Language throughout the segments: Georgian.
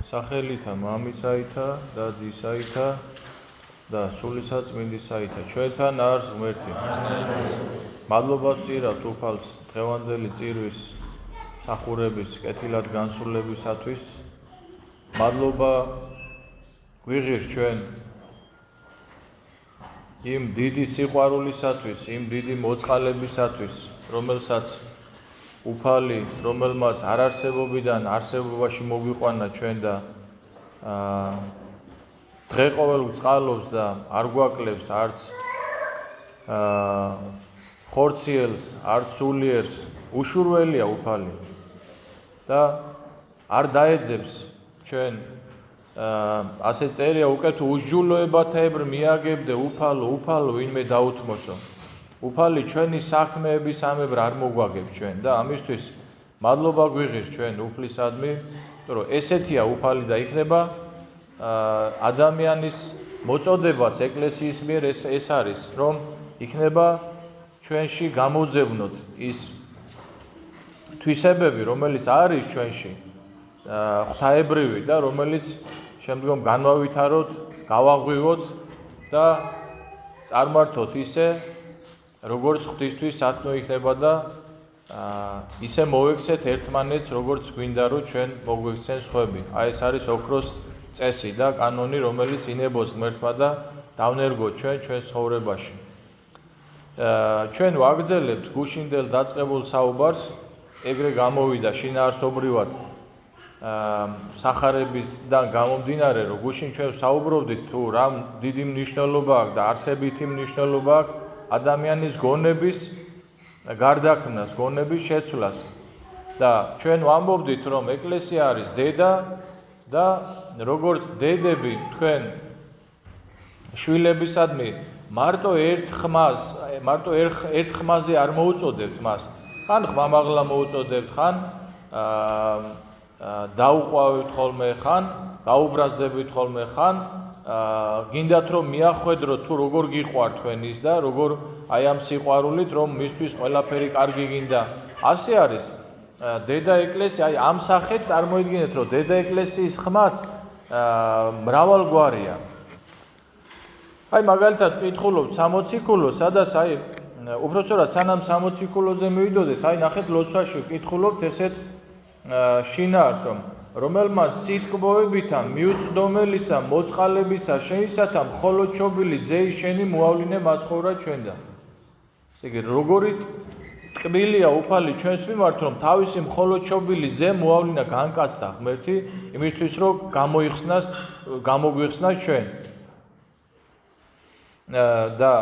სახელითა მამისაითა და ძისაითა და სულისაწმინდისაითა ჩვენთან არის ღმერთი. მადლობას ვსირავთ უფალს დღევანდელი წირვის მსახურების კეთილად განსრულებისათვის. მადლობა გვიღირს ჩვენ იმ დიდი სიყვარულისათვის, იმ დიდი მოწყალებისათვის, რომელსაც უფალი, რომელმაც არარსებობიდან არსებობაში მოგვიყვანა ჩვენ და დღე ყოველ წყალობს და არ გვაკლებს არც ხორციელს, არც სულიერს, უშურველია უფალი და არ დაეძებს ჩვენ ასე წერია უკეთ უსჯულოებათაებრ მიაგებდე უფალო ვინმე დაუთმოსო. უფალი ჩვენი საქმეების ამებრ არ მოგვაგებს ჩვენ და ამისთვის მადლობა გვიღირს ჩვენ უფლისადმი, რომ ესეთია უფალი და იქნება ადამიანის მოწოდებაც ეკლესიის მიერ ეს არის, რომ იქნება ჩვენში გამოძევნოთ ის თვისებები, რომელიც არის ჩვენში ღვთაებრივი და რომელიც შემდგომ განვავითაროთ, გავაღვივოთ და წარმართოთ ისე, როგორც ღვთისთვის სათნო იქნება და ისე მოვექცეთ ერთმანეთს, როგორც გვინდა, რომ ჩვენ მოგვექცენ სხვები. აი ეს არის ოქროს წესი და კანონი, რომელიც ინებოს ღმერთმა და დავნერგოთ ჩვენ ცხოვრებაში. ჩვენ ვაგრძელებთ გუშინდელ დაწყებულ საუბარს, ეგრე გამოვიდა შინაარსობრივად სახარებისგან გამომდინარე, რომ გუშინ ჩვენ საუბრობდით თუ რა დიდი მნიშვნელობა აქვს და არსებითი მნიშვნელობა აქვს ადამიანის გონების გარდაქმნას, გონების შეცვლას. და ჩვენ ვამბობდით, რომ ეკლესია არის დედა და როგორც დედები თქვენ შვილებისადმი მარტო ერთ ხმაზე არ მოუწოდებთ მას. ხან ხმამაღლა მოუწოდებთ, ხან დაუყვავებთ ხოლმე, ხან გაუბრაზდებით ხოლმე, ხან გინდათ რომ მიახვედროთ თუ როგორ გიყვართ თქვენ ის და როგორ აი ამ სიყვარულით რომ მისთვის ყველაფერი კარგი გინდა. ასე არის დედა ეკლესია, აი ამ სახით წარმოიდგინეთ, რომ დედა ეკლესიის ხმაც მრავალგვარია. აი მაგალითად ვკითხულობთ 60 ქულო, სადაც აი უпростоრად სანამ 60 ქულოზე მივიდოდეთ, აი ნახეთ ლოცვაში ვკითხულობთ ესეთ შინაარს, რომელმაც სიტყვოებითა მიუწვდომელისა მოწყალებისა შეისათა მხოლოდ ჩობილი ძეი შენი მოავლინე მასხოვრა ჩვენდა. ესე იგი როგორი ტკბილია უფალი ჩვენს მიმართ, რომ თავისი მხოლოდ ჩობილი ძე მოავლინა განკაცდა ღმერთი იმისთვის, რომ გამოგვიხსნას ჩვენ. და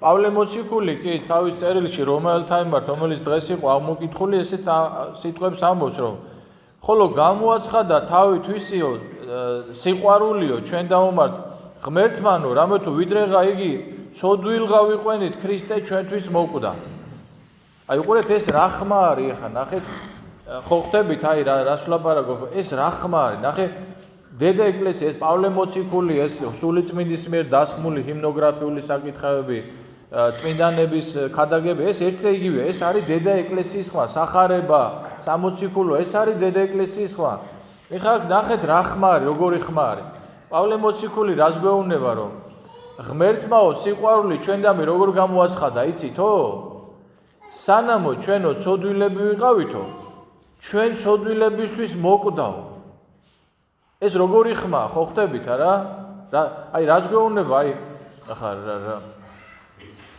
პავლე მოციქული კი თავის წერილში რომაელთა მიმართ, რომელიც დღეს იყო აღმოკითხული, ესეთ სიტყვებს ამბობს, რომ ხოლო გამოაცხადა თავი თვისიო სიყვარულიო ჩვენ დავუმართ ღმერთმანო, რამე თუ ვიდრეღა იგი ცოდვილღა ვიყვენით ქრისტე ჩვენთვის მოკვდა. აი უყურეთ ეს რა ხმა არის, ეხა ნახეთ ხო ხვდებით აი რას ვლაპარაკობ, ეს რა ხმა არის, ნახე დედა ეკლესია, ეს პავლე მოციქული, ეს სულიწმინდის მიერ დასხმული ჰიმნოგრაფიული საკითხები, წმინდანების ქადაგები, ეს ერთ და იგივეა, ეს არის დედა ეკლესიის ხმა, სახარება, სამოციქულო, ეს არის დედა ეკლესიის ხმა. ეხლა ნახეთ რა ხმა არის, როგორი ხმა არის. პავლე მოციქული რას გვეუბნება, რომ ღმერთმაო სიყვარული ჩვენდამი როგორ გამოაცხადა, იცითო? სანამო ჩვენო ცოდვილები ვიყავითო, ჩვენ ცოდვილებისთვის მოკვდაო. ეს როგორი ხმა, ხო ხვდებით არა? აი რას გვეუბნება, აი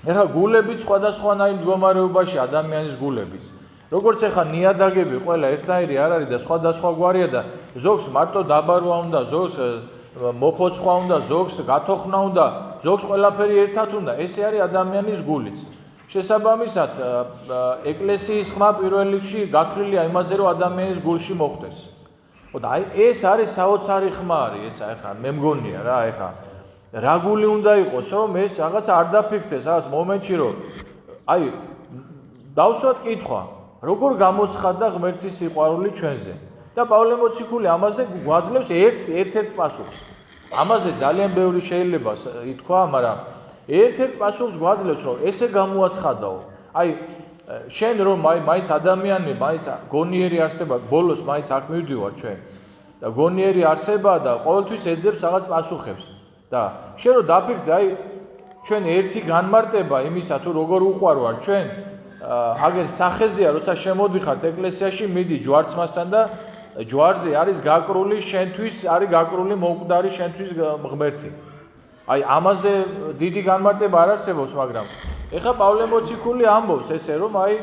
ახლა გულებით სხვადასხვანაირ მდგომარეობაში ადამიანის გულების. როგორც ახლა ნიადაგები ყველა ერთნაირი არ არის და სხვადასხვა გვარია და ზოგს მარტო დაბარვა უნდა, ზოგს მოფოცხვა უნდა, ზოგს გათოხნა უნდა, ზოგს ყველაფერი ერთად უნდა. ესე არის ადამიანის გულიც. შესაბამისად, ეკლესიის ხმა პირველ რიგში გათვლილია იმაზე, რომ ადამიანის გულში მოხვდეს. და აი ეს არის საოცარი ხმა არის, ეს ახლა მე მგონია რა, ახლა რა გული უნდა იყოს, რომ ეს რაღაცა არ დაფიქრდეს რაღაც მომენტში, რომ აი დავსვათ კითხვა, როგორ გამოცხადა ღმერთის სიყვარული ჩვენზე. და პავლე მოციქული ამაზე გვაძლევს ერთ-ერთ პასუხს. ამაზე ძალიან ბევრი შეიძლება ითქვა, მაგრამ ერთ-ერთ პასუხს გვაძლევს, რომ ესე გამოაცხადაო. აი შენ რომ მაინც ადამიანი, მაინც გონიერი არსება, ბოლოს მაინც აქ მივდივარ ჩვენ. და გონიერი არსებაა და ყოველთვის ეძებს რაღაც პასუხებს. და შენ რო დაფიქრდე, აი ჩვენ ერთი განმარტება იმისა თუ როგორ უყვარ ვარ ჩვენ აგერ სახეზეა, როცა შემოდიხართ ეკლესიაში, მიდი ჯვარცმასთან და ჯვარზე არის გაკრული შენთვის, არის გაკრული მოკვდარი შენთვის ღმერთი. აი ამაზე დიდი განმარტება არ არსებობს, მაგრამ ეხლა პავლე მოციქული ამბობს ესე რომ აი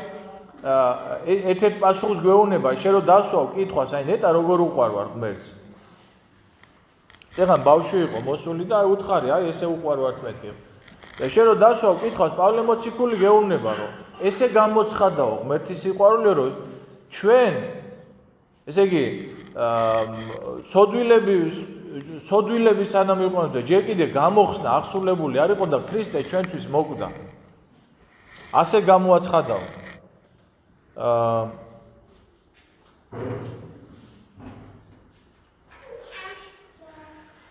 ერთ-ერთ პასუხს გვეუბნება, შენ რო დასვავ კითხვას, აი ნეტა როგორ უყვარ ვარ ღმერთს. წეგან ბავშვი იყო მოსული და აი უთხარი, აი ესე უყვარ ვარ მეთქი. და შენ რო დასვავ კითხვას, პავლე მოციქული გეუბნება რომ ესე გამოცხადაო ღმერთის სიყვარული რომ ჩვენ ესე იგი ცოდვილები სანამ იყვნენ და ჯერ კიდე გამოხსნა აღსულებული არ იყო და ქრისტე ჩვენთვის მოკვდა. ასე გამოაცხადაო.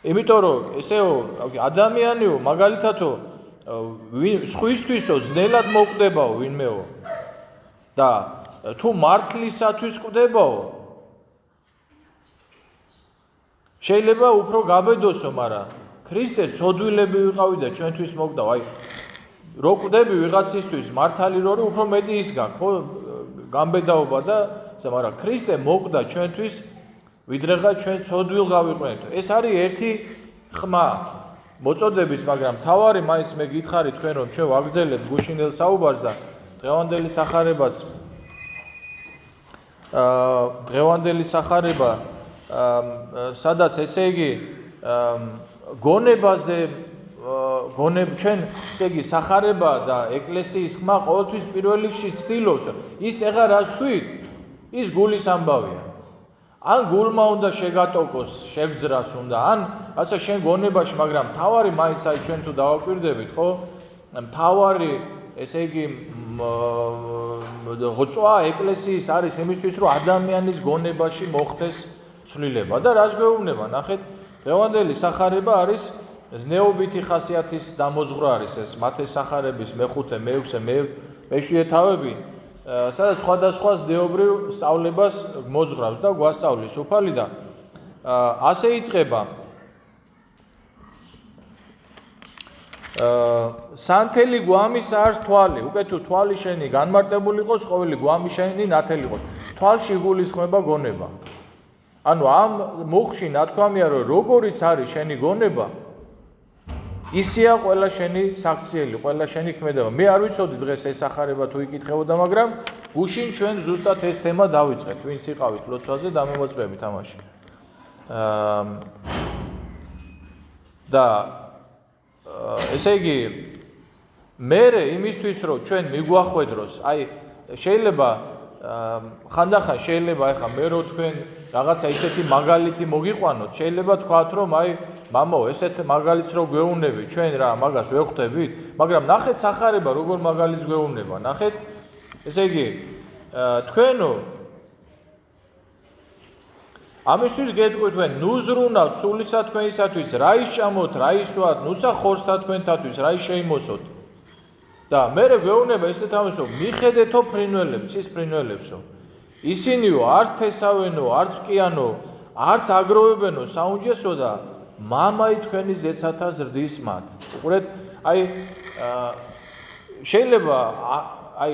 იმიტომ რომ ესეო ადამიანიო მაგალითათო სხვისთვისო ძნელად მოკვდებაო ვინმეო და თუ მართლისათვის კვდებაო შეიძლება უფრო გაბედოსო, მაგრამ ქრისტე ცოდვილები ვიყავი და ჩვენთვის მოკვდა. აი რო კვდები ვიღაცისთვის მართალი რორი უფრო მეტი ის გაქვს, ხო? გამბედაობა და მაგრამ ქრისტე მოკვდა ჩვენთვის ვიდრეღა ჩვენ ცოდვილ გავიყვენთ. ეს არის ერთი ხმა მოწოდების, მაგრამ თავარი მაინც მე გითხარი თქვენ რომ ჩვენ ვაგრძელებთ გუშინელ საუბარს და დღევანდელი სახარება სადაც ესე იგი გონებაზე ჩვენ ესე იგი სახარება და ეკლესიის ხმა ყოველთვის პირველ რიგში ცდილობს ის ეხა რას თქვით ის გულის ამბავია ან გულმა უნდა შეგატოკოს შეგძრას უნდა ან ასე შენ გონებაში მაგრამ თავარი მაინც აი ჩვენ თუ დავაკვირდებით ხო თავარი ესე იგი ღწვა ეკლესიის არის იმისთვის რომ ადამიანის გონებაში მოხდეს ცვლილება და რას გვეუბნება ნახეთ დღევანდელი სახარება არის ზნეობითი ხასიათის დამოძღვრა არის ეს მათეს სახარების მე-5 მე-6 მე-7 თავები სადაც სხვადასხვა ზნეობრივ სწავლებას მოძღვრავს და გვასწავლის უფალი და ასე იწყება სანთელი გვამის არის თვალი უკვე თუ თვალი შენი განმარტებული იყოს ყოველი გვამი შენი ნათელი იყოს თვალში გულისხმება გონება ანუ ამ მუხში ნათქვამია რომ როგორიც არის შენი გონება ისეა ყველა შენი საქციელი ყველა შენი ქმედება მე არ ვიცოდი დღეს ეს ახარება თუ იკითხებოდა მაგრამ გუშინ ჩვენ ზუსტად ეს თემა დავიწყეთ ვინც იყავით ლოცვაზე და მომოწმებით ამაში და ესე იგი მე იმისთვის რომ ჩვენ მიგვახვედროს აი შეიძლება ხანდახან შეიძლება ახლა მე რო თქვენ რაღაცა ისეთი მაგალითი მოგიყვანოთ შეიძლება თქვათ რომ აი მამო ესეთ მაგალითს რო გვეუბნები ჩვენ რა მაგას ვეხვდებით მაგრამ ნახეთ სახარება როგორ მაგალითს გვეუბნება ნახეთ ესე იგი თქვენო ამისთვის გეტყვით თქვენ ნუზრუნავთ სულისა თქვენისათვის რა ისჭამოთ რა ისვათ ნუსა ხორცთა თქვენთათვის რა შეიმოსოთ და მე გვეუბნება ესეთ ამისო მიხედეთო ფრინველებს ის ფრინველებსო ისინიო არც თესავენო არც ყიანო არც აგროვებენო საუნჯესო და მამაი თქვენი ზეცათა ზრდის მათ უყურეთ აი შეიძლება აი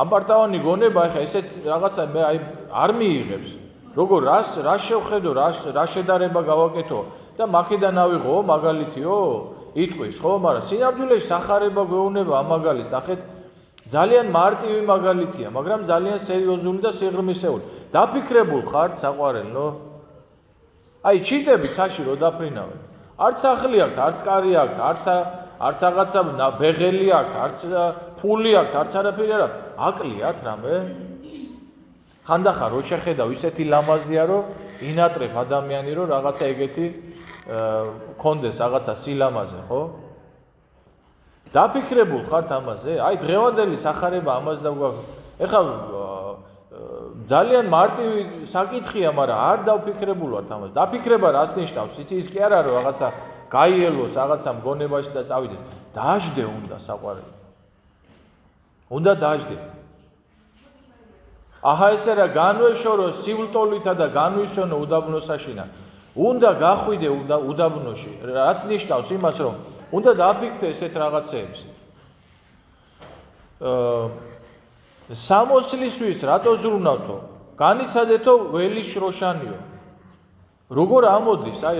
ამპარტავანი გონება ახლა ესეთ რაღაცა მე აი არ მიიღებს როგორ რას შევხედო რა შედარება გავაკეთო და მაქედან ავიღო მაგალითიო იტყვის ხო მაგრამ სინამდვილეში სახარება გვეუბნება ამ მაგალითს ნახეთ ძალიან მარტივი მაგალითია მაგრამ ძალიან სერიოზული და სიღრმისეული დაფიქრებულ ხართ საყვარელო აი ჩიტები ცაში რო დაფრინავენ არც სახლი აქვს არც კარი აქვს არც რაღაცა ბეღელი აქვს არც ფული აქვს არც არაფერი არ აქვს აკლიათ რამე ხანდახან რო შეხედავ ისეთი ლამაზია რომ ინატრებ ადამიანი რომ რაღაცა ეგეთი კონდეს რაღაცა სილამაზე ხო დაფიქრებულ ხართ ამაზე აი დღევანდელი სახარება ამას და ეხლა ძალიან მარტივი საკითხია მაგრამ არ დავფიქრებულ ვართ ამაზე დაფიქრება რას ნიშნავს იცი ის კი არა რომ რაღაცა გაიელოს რაღაცა მგონებაში და წავიდეს დაждე უნდა საყვარელი უნდა დაждე აჰა ესე რა განვეშორო სივლტოლითა და განვისვენო უდაბნოსაშინა. უნდა გახვიდე უდაბნოში, რაც ნიშნავს იმას, რომ უნდა დააფიქრდე ესეთ რაღაცეებს. სამოსლისთვის რატო ზრუნავთო? განიცადეთო ველი შროშანიო. როგორ ამოდის, აი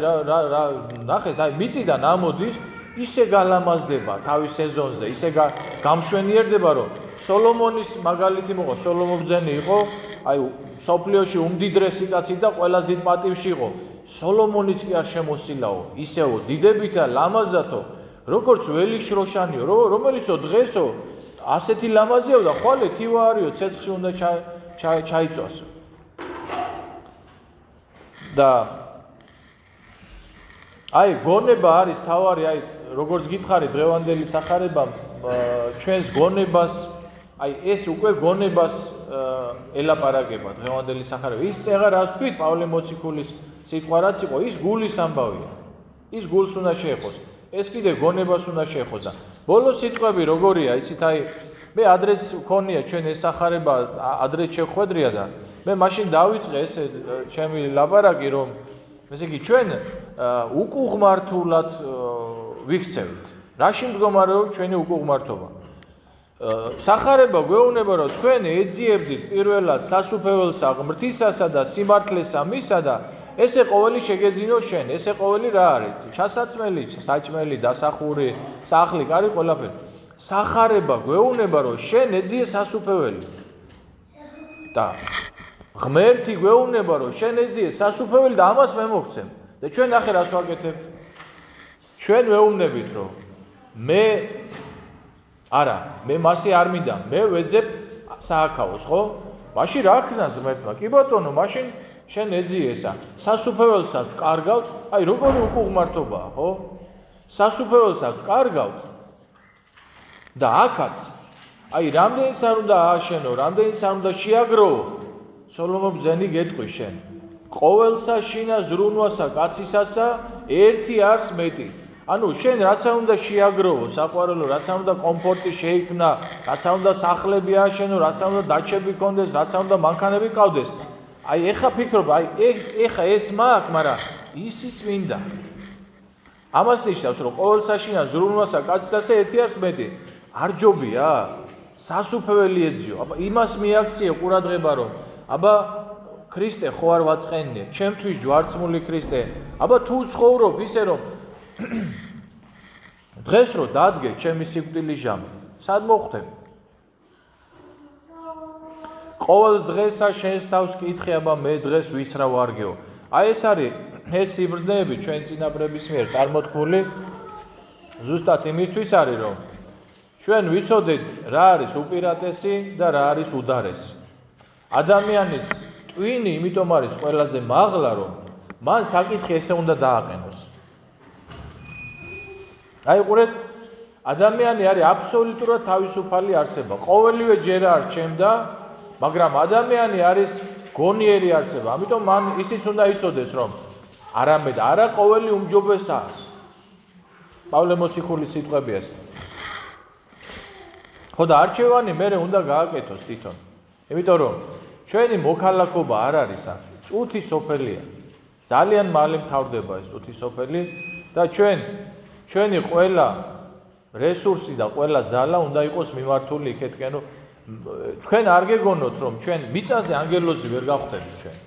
ნახეთ, აი მიწიდან ამოდის, ისე გალამაზდება თავის სეზონზე, ისე გამშვენიერდება, რომ სოლომონის მაგალითი მოყვა, სოლომონ ბრძენი იყო, აი სოფლიოში უმდიდრესი კაცი და ყველას დიდ პატივში იყო. სოლომონიც კი არ შემოსილაო, ისეო დიდებითა ლამაზათო, როგორც ველი შროშანიო, რომელიცო დღესო ასეთი ლამაზიო და ხვალე თივა არისო, ცეცხლში უნდა ჩაიწვასო. და აი გონება არის თავარი, აი როგორც გითხარი დღევანდელი სახარება ჩვენს გონებას, აი ეს უკვე გონებას ელაპარაკება დღევანდელი სახარება. ის წეღა რას თქვით პავლე მოციქულის სიტყვა რაც იყო, ის გულის ამბავია. ის გულს უნდა შეეხოს. ეს კიდე გონებას უნდა შეეხოს და ბოლოს სიტყვები როგორია, იცით აი მე ადრეს მქონია ჩვენ ეს სახარება ადრეს შეხვედრია და მე მაშინ დავიწყე ეს ჩემი ლაპარაკი რომ ესე იგი ჩვენ უკუღმართულად ვიქცევით. რაში მდგომარეობს ჩვენი უკუღმართობა? სახარება გვეუბნება რომ თქვენ ეძიებდით პირველად სასუფეველსა ღმრთისასა და სიმართლესა მისა და ესე ყოველი შეგეძინო შენ, ესე ყოველი რა არის? ჩასაცმელი, საჭმელი, დასახური, სახლი, კარი, ყველაფერი. სახარება გვეუბნება რომ შენ ეძიე სასუფეველი. და ღმერთი გვეუბნება რომ შენ ეძიე სასუფეველი და ამას მე მოგცემ. და ჩვენ ახლა რას ვაკეთებთ? ჩვენ ვეუბნებით რომ მე მასე არ მინდა, მე ვეძებ სააქაოს, ხო? მაშინ რა ქნას ღმერთმა? კი ბატონო, მაშინ შენ ეძიე ესა. სასუფეველსაც კარგავთ, აი როგორი უკუღმართობაა, ხო? სასუფეველსაც კარგავთ და აქაც აი რამდენიც არ უნდა ააშენო, რამდენიც არ უნდა შეაგროვო. სოლომონ ბრძენი გეტყვი შენ. ყოველსა შინა ზრუნვასა კაცისასა ერთი არს მეტი. ანუ შენ რაც არ უნდა შეაგროვო საყვარელო, რაც არ უნდა კომფორტი შეიქმნა, რაც არ უნდა სახლები ააშენო, რაც არ უნდა დაჩები კონდეს, რაც არ უნდა მანქანები ყავდეს. აი ეხა ფიქრობ, აი ეხა ეს მაქვს, მაგრამ ისიც მინდა. ამას ნიშნავს, რომ ყოველსა შინა ზრუნვასა კაცისასა ერთი არს მეტი. არ ჯობია? სასუფეველი ეძიო. აბა იმას მიაქციე ყურადღება, რომ აბა ქრისტე ხო არ ვაწყენია, ჩემთვის ჯვარცმული ქრისტე. აბა თუ ცხოვრობ ისე რომ დღეს რო დადგე ჩემი სიკვდილის ჟამი, სად მოხვდები? ყოველს დღესა შენს თავს კითხე, აბა მე დღეს ვის რა ვარგეო. აი ეს არის ეს სიბრძნეები ჩვენ წინაპრების მიერ წარმოთქმული ზუსტად იმისთვის არის, რომ ჩვენ ვიცოდეთ რა არის უპირატესი და რა არის უდარესი. ადამიანის ტვინი იმიტომ არის ყველაზე მაღლა, რომ მან საკითხი ესე უნდა დააყენოს. აი ყურეთ, ადამიანი არის აბსოლუტურად თავისუფალი არსება. ყოველივე ჯერ არ ჩემდა, მაგრამ ადამიანი არის გონიერი არსება. ამიტომ მან ისიც უნდა იცოდეს, რომ არამედ არა ყოველი უმჯობესაა. პავლე მოციქულის სიტყვებია ეს. ხო და არჩევანი მე უნდა გააკეთოს თვითონ. იმიტომ რომ ჩვენი მოქალაქობა არ არის აქ. წუთი სოფელია. ძალიან მალე მთავრდება ეს წუთი სოფელი და ჩვენი ყველა რესურსი და ყველა ძალა უნდა იყოს მიმართული იქეთკენ, რომ თქვენ არ გეგონოთ, რომ ჩვენ მიწაზე ანგელოზი ვერ გავხდებით ჩვენ.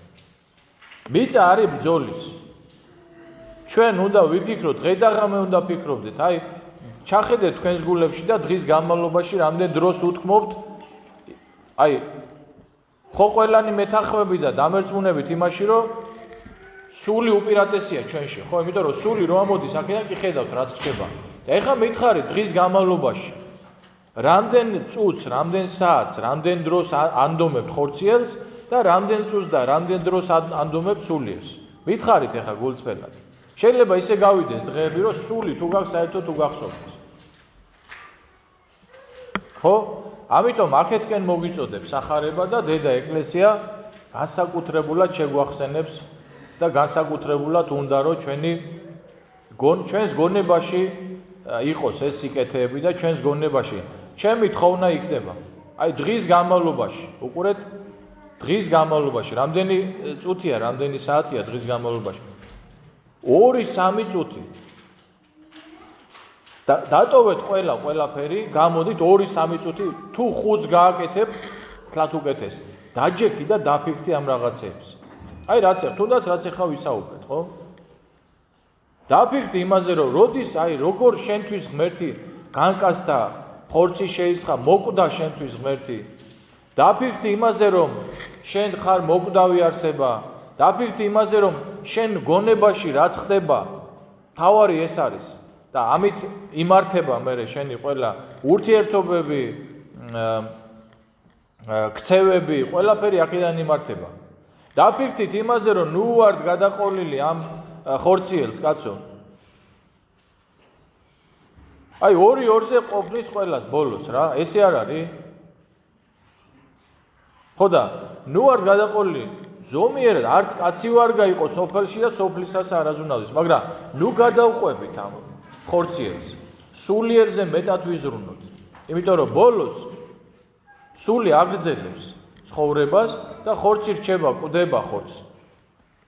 მიწა არის ბრძოლის. ჩვენ უნდა ვიფიქროთ, დღე-დაღამე უნდა ფიქრობდეთ, აი ჩახედეთ თქვენს გულებში და დღის განმავლობაში რამდენ დროს უთქმობთ, აი ხო ყველანი მეთანხმები და დამერწმუნებით იმაში, რომ სული უპირატესია ჩვენში, ხო, იმიტომ რომ სული რომ ამოდის, აქედან კი ხედავთ რაც ხდება. და ეხლა მითხარით დღის განმავლობაში რამდენ წუთს, რამდენ საათს, რამდენ დროს ანდომებთ ხორციელს და რამდენ წუთს და რამდენ დროს ანდომებთ სულიერს. მითხარით ეხლა გულწრფელად. შეიძლება ისე გავიდეს დღეები, რომ სული თუ გაქვს საერთოდ თუ გახსოვდეს. ხო? ამიტომ აქეთკენ მოგიწოდებს სახარება და დედა ეკლესია განსაკუთრებულად შეგვახსენებს და განსაკუთრებულად უნდა რომ ჩვენს გონებაში იყოს ეს სიკეთეები და ჩვენს გონებაში ჩემი თხოვნა იქნება. აი დღის განმავლობაში, უყურეთ, დღის განმავლობაში, რამდენი წუთია, რამდენი საათია დღის განმავლობაში? 2-3 წუთი. დატოვეთ ყველაფერი, გამოდით 2-3 წუთი, თუ 5-ს გააკეთებ, თლათ უკეთეს. დაჯექი და დაფიქრდი ამ რაღაცებს. აი რაც თუნდაც რაც ახლა ვისაუბრეთ, ხო? დაფიქრდი იმაზე, რომ როდის როგორ შენთვის ღმერთი განკაცდა, ხორცი შეიცხა, მოკვდა შენთვის ღმერთი. დაფიქრდი იმაზე, რომ შენ ხარ მოკვდავი არსება. დაფიქრდი იმაზე, რომ შენ გონებაში რაც ხდება, თავარი ეს არის. და ამით იმართება მე შენი ყველა ურთიერთობები, ქცევები, ყველაფერი აქედან იმართება. დაფიქრდით იმაზე, რომ ნუ ვართ გადაყოლილი ამ ხორციელს, კაცო. აი 2-2-ზე ყოფნის ყველას ბოლოს რა, ესე არ არის? ხო და ნუ ვართ გადაყოლილი, ზომიერად არც კაცი ვარ გაიყო სოფელში და სოფლისას არაზუნავდეს, მაგრამ ნუ გადავყვებით ამ ხორციელს. სულიერზე მეტად ვიზრუნოთ. იმიტომ რომ ბოლოს სული აგრძელებს ცხოვრებას და ხორცი რჩება, კვდება ხორცი.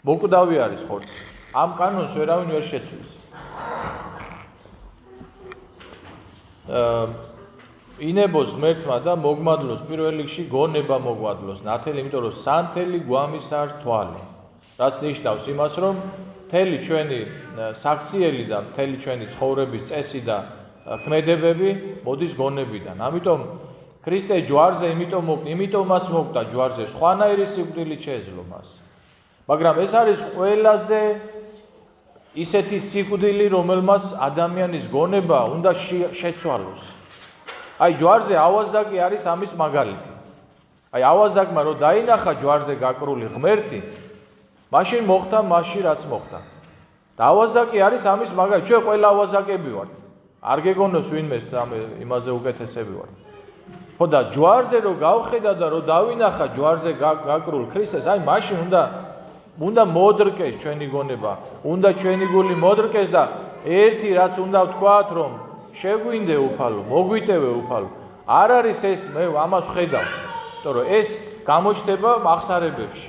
მოკვდავი არის ხორცი. ამ კანონს ვერავინ ვერ შეცვლის. ინებოს ღმერთმა და მოგმადლოს პირველ რიგში გონება მოგვადლოს ნათელი, იმიტომ რომ სანთელი გვამის არ თვალი. რაც ნიშნავს იმას, რომ მთელი ჩვენი საქციელი და მთელი ჩვენი ცხოვრების წესი და ქმედებები მოდის გონებიდან. ამიტომ ქრისტე ჯვარზე იმიტომ მას მოკვდა ჯვარზე, სხვანაირი სიკვდილით შეეძლო მას. მაგრამ ეს არის ყველაზე ისეთი სიკვდილი, რომელმაც ადამიანის გონება უნდა შეცვალოს. აი ჯვარზე ავაზაკი არის ამის მაგალითი. აი ავაზაკმა რო დაინახა ჯვარზე გაკრული ღმერთი, მაშინ მოხდა მასში რაც მოხდა. და ავაზაკი არის ამის მაგალითი. ჩვენ ყველა ავაზაკები ვართ. არ გეგონოს ვინმეს იმაზე უკეთესები ვართ. ხო და ჯვარზე რო გავხედა და რო დავინახა ჯვარზე გაკრულ ქრისტეს, აი მაშინ უნდა მოდრკეს ჩვენი გონება, უნდა ჩვენი გული მოდრკეს და ერთი რაც უნდა ვთქვათ, რომ შეგვინდე უფალო, მოგვიტევე უფალო. არ არის ეს, მე ამას ვხედავ, იმიტომ რომ ეს გამოჩნდება აღსარებებში.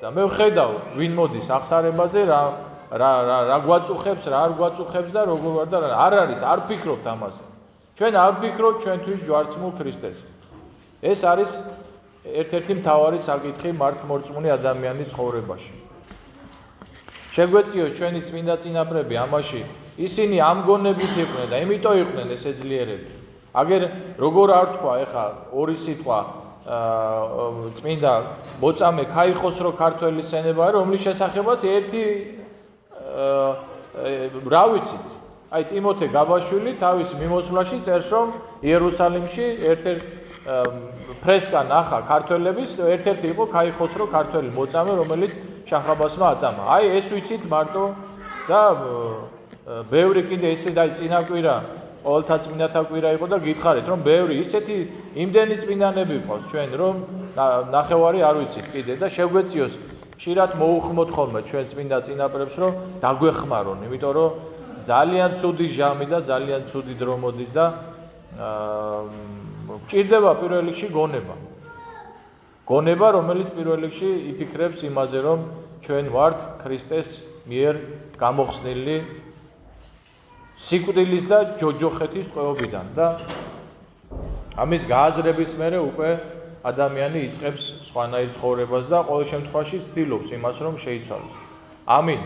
და მე ვხედავ, ვინ მოდის აღსარებაზე, რა გვაწუხებს, რა არ გვაწუხებს და როგორ ვარ და არ არის, არ ფიქრობთ ამაზე. ჩვენ არ ვფიქრობთ ჩვენთვის ჯვარცმულ ქრისტეს. ეს არის ერთ-ერთი მთავარი საკითხი მართლმორწმუნე ადამიანის ცხოვრებაში. შეგვეციოს ჩვენი წმინდა წინაპრები ამაში, ისინი ამ გონებით იყვნენ და იმიტომ იყვნენ ესე ძლიერები. აგერ როგორ არ თქვა, ეხა ორი სიტყვა წმინდა მოწამე ქაიხოსრო ქართველის ენება, რომლის შესახებაც ერთი რა ვიცით. აი ტიმოთე გაბაშვილი თავის მიმოსვლაში წერს, რომ იერუსალიმში ერთ-ერთ ფრესკა ნახა ქართველების, ერთ-ერთი იყო ქაიხოსრო ქართველი მოწამე, რომელიც შახაბასმა აწამა. აი ეს ვიცით მარტო და ბევრი კიდე ესე და წინაკვირა, ყოველთა წმინდათა კვირა იყო და გითხარით, რომ ბევრი ისეთი იმდენი წმინდანები ყავს ჩვენ, რომ ნახევარი არ ვიცით კიდე და შეგვეციოს ხშირად მოუხმოთ ხოლმე ჩვენ წმინდა წინაპრებს, რომ დაგვეხმარონ, იმიტომ რომ ძალიან ცუდი ჟამი და ძალიან ცუდი დრო მოდის და ჭირდება პირველ რიგში გონება. გონება, რომელიც პირველ რიგში იფიქრებს იმაზე, რომ ჩვენ ვართ ქრისტეს მიერ გამოხსნილი სიკვდილის და ჯოჯოხეთის ტყვეობიდან და ამის გააზრების მერე უკვე ადამიანი იწყებს სხვანაირ ცხოვრებას და ყოველ შემთხვევაში ცდილობს იმას, რომ შეიცვალოს. ამინ.